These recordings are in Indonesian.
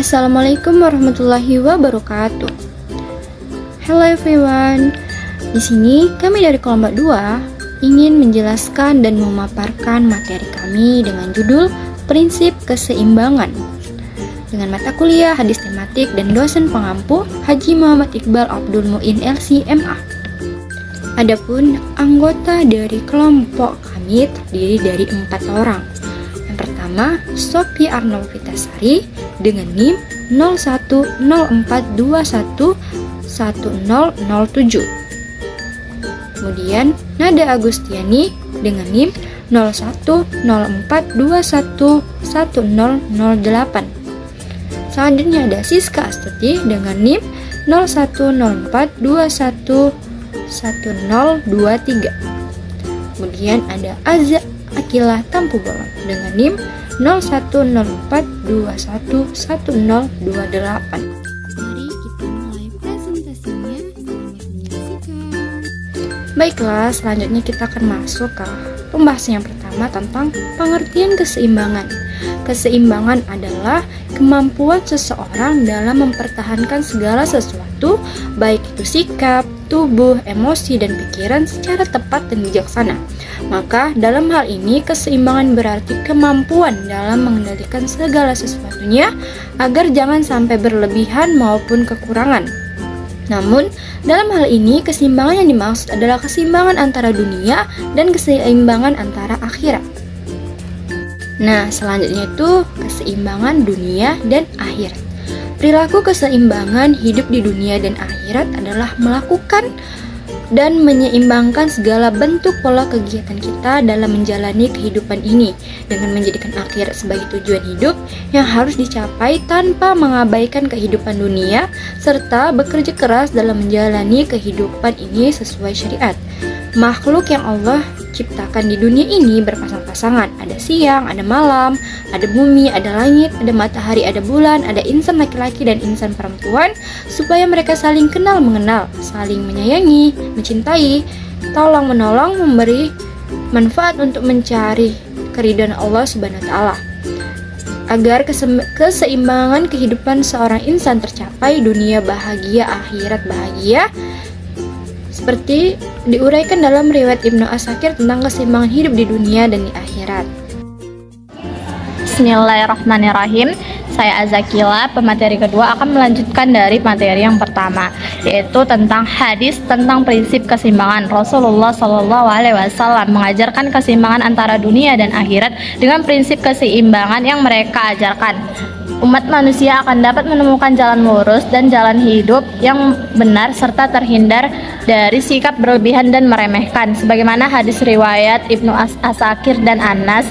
Assalamualaikum warahmatullahi wabarakatuh. Hello everyone. Di sini kami dari kelompok 2 ingin menjelaskan dan memaparkan materi kami dengan judul Prinsip Keseimbangan dengan mata kuliah hadis tematik dan dosen pengampu Haji Muhammad Iqbal Abdul Muin LC.MA. Adapun anggota dari kelompok kami terdiri dari 4 orang. Yang pertama, Sophie Arnold Vitasari dengan NIM 0104211007. Kemudian Nada Agustiani dengan NIM 0104211008. Selanjutnya ada Siska Astuti dengan NIM 0104211023. Kemudian ada Azza Akilah Tampu Bolon dengan NIM 0104211028. Mari kita mulai presentasinya. Baiklah, selanjutnya kita akan masuk ke pembahasan yang pertama tentang pengertian keseimbangan. Keseimbangan adalah kemampuan seseorang dalam mempertahankan segala sesuatu, baik itu sikap, tubuh, emosi, dan pikiran secara tepat dan bijaksana. Maka dalam hal ini keseimbangan berarti kemampuan dalam mengendalikan segala sesuatunya agar jangan sampai berlebihan maupun kekurangan. Namun, dalam hal ini keseimbangan yang dimaksud adalah keseimbangan antara dunia dan keseimbangan antara akhirat. Nah, selanjutnya itu keseimbangan dunia dan akhirat. Perilaku keseimbangan hidup di dunia dan akhirat adalah melakukan dan menyeimbangkan segala bentuk pola kegiatan kita dalam menjalani kehidupan ini dengan menjadikan akhirat sebagai tujuan hidup yang harus dicapai tanpa mengabaikan kehidupan dunia serta bekerja keras dalam menjalani kehidupan ini sesuai syariat. Makhluk yang Allah ciptakan di dunia ini berpasang-pasangan. Ada siang, ada malam, ada bumi, ada langit, ada matahari, ada bulan, ada insan laki-laki dan insan perempuan, supaya mereka saling kenal mengenal, saling menyayangi, mencintai, tolong menolong, memberi manfaat untuk mencari keridhaan Allah Subhanahu wa taala. Agar keseimbangan kehidupan seorang insan tercapai, dunia bahagia, akhirat bahagia, seperti diuraikan dalam riwayat Ibnu Asakir tentang keseimbangan hidup di dunia dan di akhirat. Bismillahirrahmanirrahim. Saya Azakila, pemateri kedua akan melanjutkan dari materi yang pertama, yaitu tentang hadis tentang prinsip keseimbangan. Rasulullah SAW mengajarkan keseimbangan antara dunia dan akhirat dengan prinsip keseimbangan yang mereka ajarkan. Umat manusia akan dapat menemukan jalan lurus dan jalan hidup yang benar serta terhindar dari sikap berlebihan dan meremehkan, sebagaimana hadis riwayat Ibnu Asakir dan Anas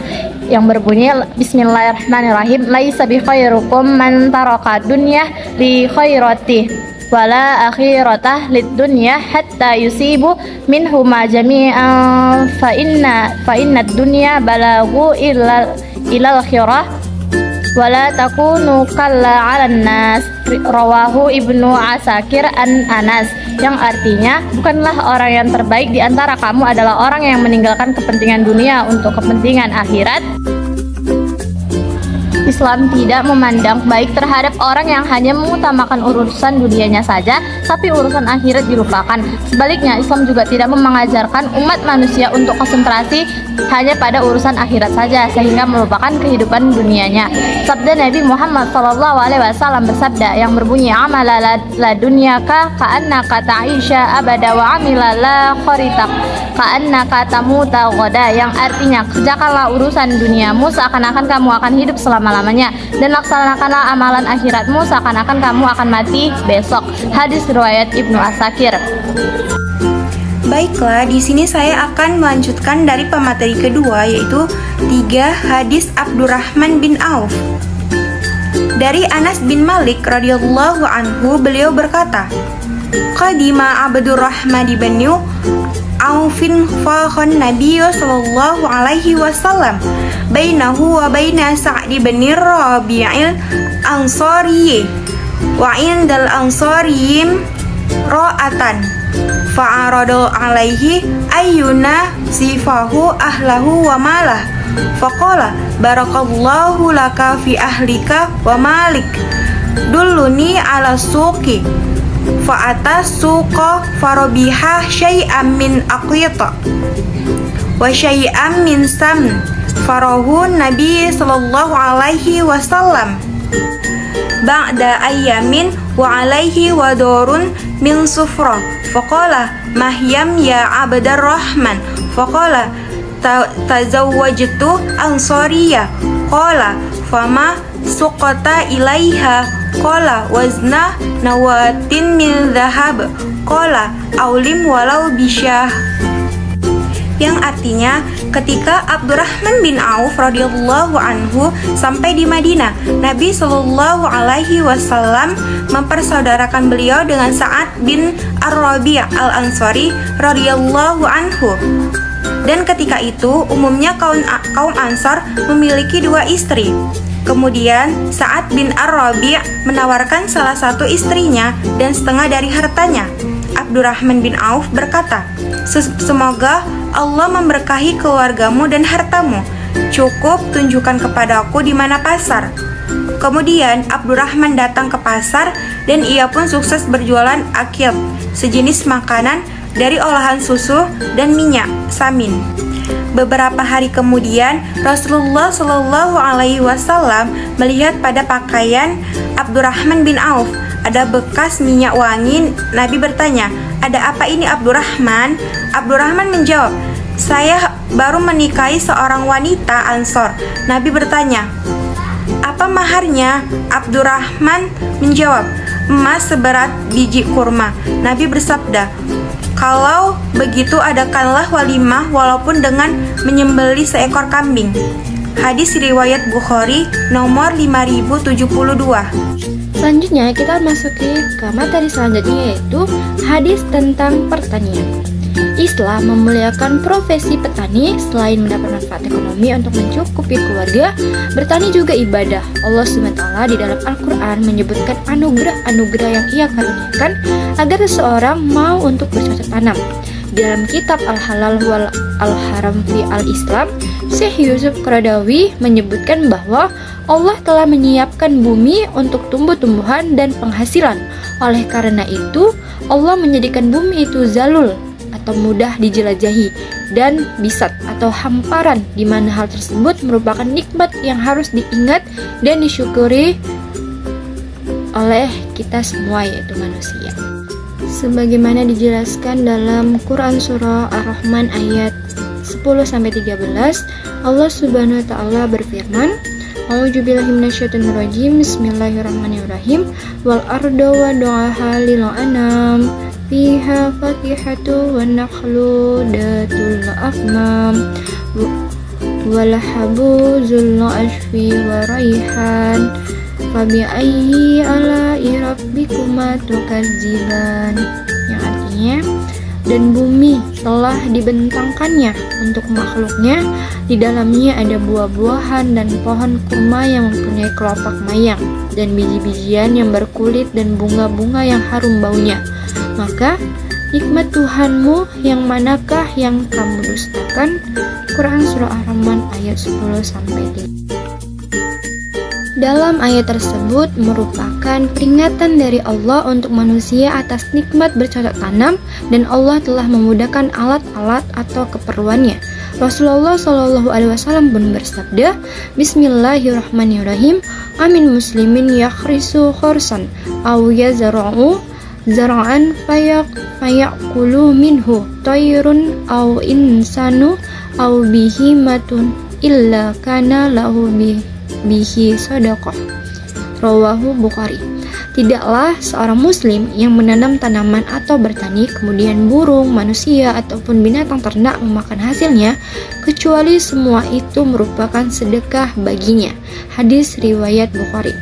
yang berbunyi Bismillahirrahmanirrahim, laisa bi khairukum man taraka dunya li khairati wala akhiratah lid dunya hatta yusibu minhuma jami'an fa inna dunya balagu ilal akhirah wala takunu kalla 'alan nas. Rawahu Ibnu Asakir an Anas, yang artinya bukanlah orang yang terbaik di antara kamu adalah orang yang meninggalkan kepentingan dunia untuk kepentingan akhirat. Islam tidak memandang baik terhadap orang yang hanya mengutamakan urusan dunianya saja, tapi urusan akhirat dilupakan. Sebaliknya, Islam juga tidak mengajarkan umat manusia untuk konsentrasi hanya pada urusan akhirat saja, sehingga melupakan kehidupan dunianya. Sabda Nabi Muhammad SAW bersabda yang berbunyi, amala la dunyaka ka'annaka ta'isha abada wa amila la kharitak ka'annaka tamuta ghoda, yang artinya kerjakanlah urusan duniamu seakan-akan kamu akan hidup selama-lamanya, dan laksanakanlah amalan akhiratmu seakan-akan kamu akan mati besok. Hadis riwayat Ibnu Asakir. Baiklah, di sini saya akan melanjutkan dari pemateri kedua, yaitu 3 hadis Abdurrahman bin Auf. Dari Anas bin Malik radhiyallahu anhu, beliau berkata, qadima Abdurrahman bin Aufin fakhan Nabi sallallahu alaihi wasallam bainahu wa baina Sa'd bin Rabi'il Ansari wa indal ansariyim ra'atan fa'aradu alaihi ayyuna sifahu ahlahu wa malah faqala barakallahu laka fi ahlika wa malik dulluni ala suqi fa'ata suqa farobiha syai'am min aqita wa syai'am min sam farahu Nabi sallallahu alaihi wasallam ba'da ayyamin wa alaihi wadorun min sufra faqala mahyam ya abdarrahman faqala tazawwajtu ansariya qala fama suqata ilaiha qala wazna nawatin min dhahab qala aulim walau bisyah, yang artinya ketika Abdurrahman bin Auf radhiyallahu anhu sampai di Madinah, Nabi Shallallahu alaihi wasallam mempersaudarakan beliau dengan Sa'ad bin Ar-Rabi' al-Ansari radhiyallahu anhu. Dan ketika itu umumnya kaum Ansar memiliki 2 istri. Kemudian Sa'ad bin Ar-Rabi' menawarkan salah satu istrinya dan setengah dari hartanya. Abdurrahman bin Auf berkata, "Semoga Allah memberkahi keluargamu dan hartamu. Cukup tunjukkan kepadaku di mana pasar." Kemudian Abdurrahman datang ke pasar dan ia pun sukses berjualan akil, sejenis makanan dari olahan susu dan minyak samin. Beberapa hari kemudian Rasulullah Shallallahu alaihi wasallam melihat pada pakaian Abdurrahman bin Auf ada bekas minyak wangi. Nabi bertanya, "Ada apa ini Abdurrahman?" Abdurrahman menjawab, "Saya baru menikahi seorang wanita Ansor." Nabi bertanya, "Apa maharnya?" Abdurrahman menjawab, "Emas seberat biji kurma." Nabi bersabda, "Kalau begitu adakanlah walimah walaupun dengan menyembelih seekor kambing." Hadis riwayat Bukhari nomor 5072. Selanjutnya kita masuki ke materi selanjutnya, yaitu hadis tentang pertanian. Islam memuliakan profesi petani. Selain mendapat manfaat ekonomi untuk mencukupi keluarga, bertani juga ibadah. Allah SWT di dalam Al-Quran menyebutkan anugerah-anugerah yang ia karuniakan agar seseorang mau untuk bercocok tanam. Di dalam kitab Al-Halal wal Al-Haram fi Al-Islam, Syekh Yusuf Qaradawi menyebutkan bahwa Allah telah menyiapkan bumi untuk tumbuh-tumbuhan dan penghasilan. Oleh karena itu, Allah menjadikan bumi itu zalul atau mudah dijelajahi dan bisat atau hamparan, di mana hal tersebut merupakan nikmat yang harus diingat dan disyukuri oleh kita semua, yaitu manusia. Sebagaimana dijelaskan dalam Quran surah Ar-Rahman ayat 10-13, Allah Subhanahu wa taala berfirman, "A'udzubillahi minasyaitonirrajim. Bismillahirrahmanirrahim. Wal arda wada'aha lil anam. Fiha fakihatu wan nakhlu datul afnam. Wal habu zul ashfi wa raihan. Fabi ayyi ala'i rabbikuma tukadziban." Yang artinya, dan bumi telah dibentangkannya untuk makhluknya, di dalamnya ada buah-buahan dan pohon kurma yang mempunyai kelopak mayang dan biji-bijian yang berkulit dan bunga-bunga yang harum baunya. Maka nikmat Tuhanmu yang manakah yang kamu dustakan? Quran surah Ar-Rahman ayat 10-13. Dalam ayat tersebut merupakan peringatan dari Allah untuk manusia atas nikmat bercocok tanam, dan Allah telah memudahkan alat-alat atau keperluannya. Rasulullah SAW pun bersabda, "Bismillahirrahmanirrahim. Amin muslimin yakhrisu khursan aw yazra'u zar'an fayaqulu minhu tayrun aw insanu aw bihimatun illa kana lahu bihi sadaqah." Rawahu Bukhari. Tidaklah seorang muslim yang menanam tanaman atau bertani, kemudian burung, manusia, ataupun binatang ternak memakan hasilnya, kecuali semua itu merupakan sedekah baginya. Hadis riwayat Bukhari.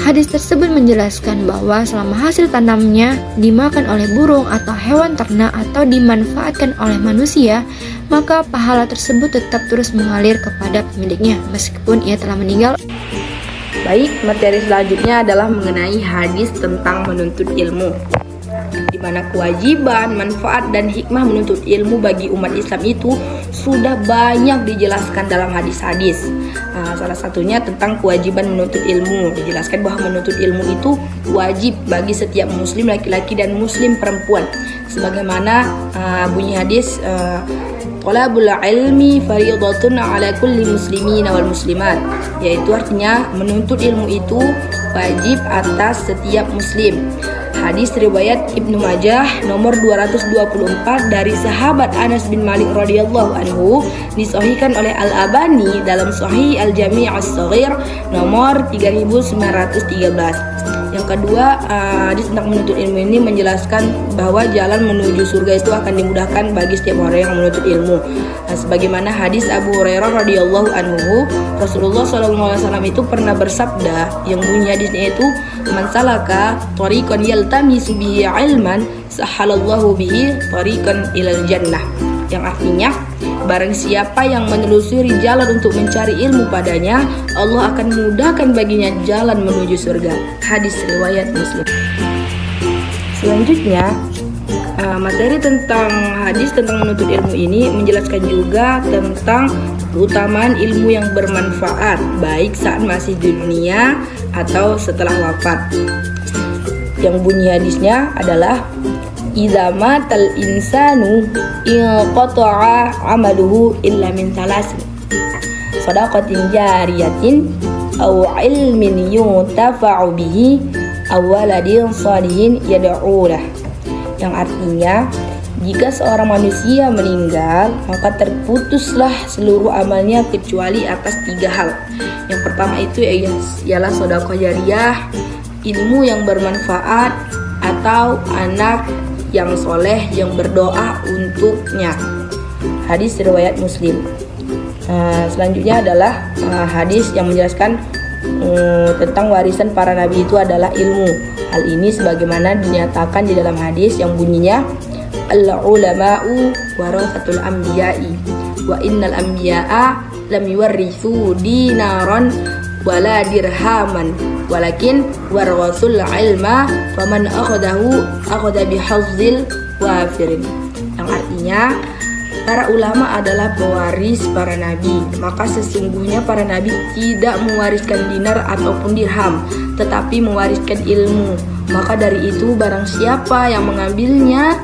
Hadis tersebut menjelaskan bahwa selama hasil tanamnya dimakan oleh burung atau hewan ternak atau dimanfaatkan oleh manusia, maka pahala tersebut tetap terus mengalir kepada pemiliknya meskipun ia telah meninggal. Baik, materi selanjutnya adalah mengenai hadis tentang menuntut ilmu. di mana kewajiban, manfaat, dan hikmah menuntut ilmu bagi umat Islam itu sudah banyak dijelaskan dalam hadis-hadis. Salah satunya tentang kewajiban menuntut ilmu. Dijelaskan bahwa menuntut ilmu itu wajib bagi setiap muslim laki-laki dan muslim perempuan. Sebagaimana bunyi hadis Talabul ilmi fariidatun ala kulli muslimina wal muslimat, yaitu artinya menuntut ilmu itu wajib atas setiap muslim. Hadis riwayat Ibnu Majah nomor 224 dari sahabat Anas bin Malik radhiyallahu anhu, disahihkan oleh Al-Albani dalam Sahih Al-Jami' As-Shaghir nomor 3913. Yang kedua, hadis tentang menuntut ilmu ini menjelaskan bahwa jalan menuju surga itu akan dimudahkan bagi setiap orang yang menuntut ilmu. Sebagaimana hadis Abu Hurairah radhiyallahu anhu, Rasulullah SAW itu pernah bersabda yang bunyi hadisnya itu, "Man salaka tariqan yaltamisu bihi ilman, sahalallahu bihi tariqan ilal jannah." Yang artinya, barang siapa yang menelusuri jalan untuk mencari ilmu padanya, Allah akan mudahkan baginya jalan menuju surga. Hadis riwayat Muslim. Selanjutnya, materi tentang hadis tentang menuntut ilmu ini menjelaskan juga tentang keutamaan ilmu yang bermanfaat, baik saat masih di dunia atau setelah wafat. Yang bunyi hadisnya adalah idza matal insanu inqata'a amaluhu illa min thalasin, shadaqatin jariyatin aw ilmin yuntafa'u bihi aw waladin shalihin yad'u lah. Yang artinya, jika seorang manusia meninggal, maka terputuslah seluruh amalnya kecuali atas 3 hal. Yang pertama itu ialah sedekah jariyah, ilmu yang bermanfaat, atau anak yang soleh yang berdoa untuknya. Hadis riwayat Muslim. Selanjutnya adalah hadis yang menjelaskan tentang warisan para nabi itu adalah ilmu. Hal ini sebagaimana dinyatakan di dalam hadis yang bunyinya, al-ulama'u warathatul anbiya'i wa innal anbiya'a lam yuwarrithu dinaran wala dirhaman walakin warasul ilma faman akhadha bihazzil wafirin. Yang artinya, para ulama adalah pewaris para nabi, maka sesungguhnya para nabi tidak mewariskan dinar ataupun dirham, tetapi mewariskan ilmu. Maka dari itu barang siapa yang mengambilnya,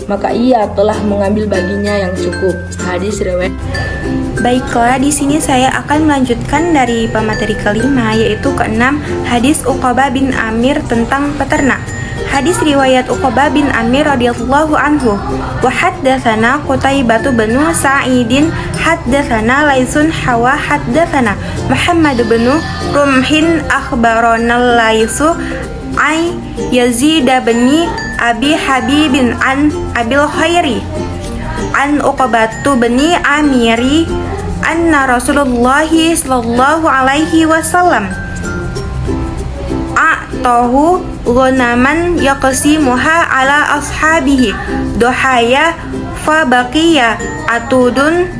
maka ia telah mengambil baginya yang cukup. Hadis riwayat. Baiklah, di sini saya akan melanjutkan dari pemateri kelima, yaitu keenam, hadis Uqbah bin Amir tentang peternak. Hadis riwayat Uqbah bin Amir radhiyallahu anhu, wa haddatsana Qutaibah bin Sa'idin haddatsana Laisun hawa haddatsana Muhammad bin Rumhin akhbarana Laisu ay Yazid bin Abi Habibin an Abil Khairi an Uqbah bin Amiri anna Rasulullah sallallahu alaihi wasallam a'tahu ghanaman yaqsimuha ala ashabihi dohaya fa baqiya atudun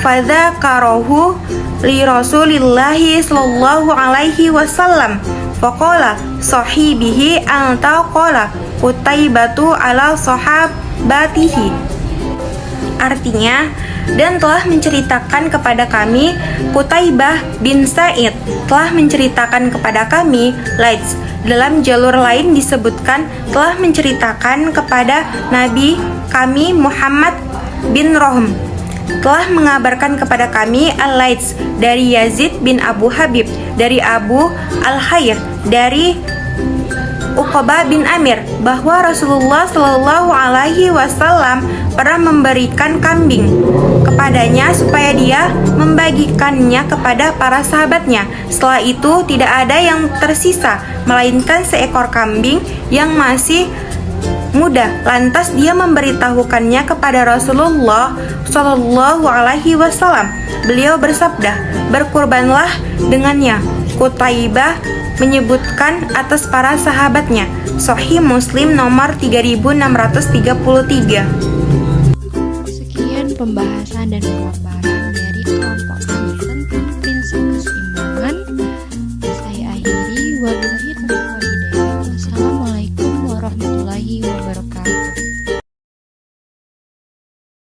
fadzakarahu li Rasulillah sallallahu alaihi wasallam faqala sahibihi anta qala Qutaibatu ala sahabatihi. Artinya, dan telah menceritakan kepada kami Qutaibah bin Sa'id telah menceritakan kepada kami Laits. Dalam jalur lain disebutkan telah menceritakan kepada Nabi kami Muhammad bin Rohm telah mengabarkan kepada kami Al-Laits dari Yazid bin Abu Habib dari Abu Al-Khair dari Uqbah bin Amir bahwa Rasulullah Shallallahu Alaihi Wasallam pernah memberikan kambing kepadanya supaya dia membagikannya kepada para sahabatnya. Setelah itu tidak ada yang tersisa melainkan seekor kambing yang masih muda. Lantas dia memberitahukannya kepada Rasulullah Shallallahu Alaihi Wasallam. Beliau bersabda, berkurbanlah dengannya. Qutaibah menyebutkan atas para sahabatnya. Sahih Muslim nomor 3633. Sekian pembahasan dan pemaparan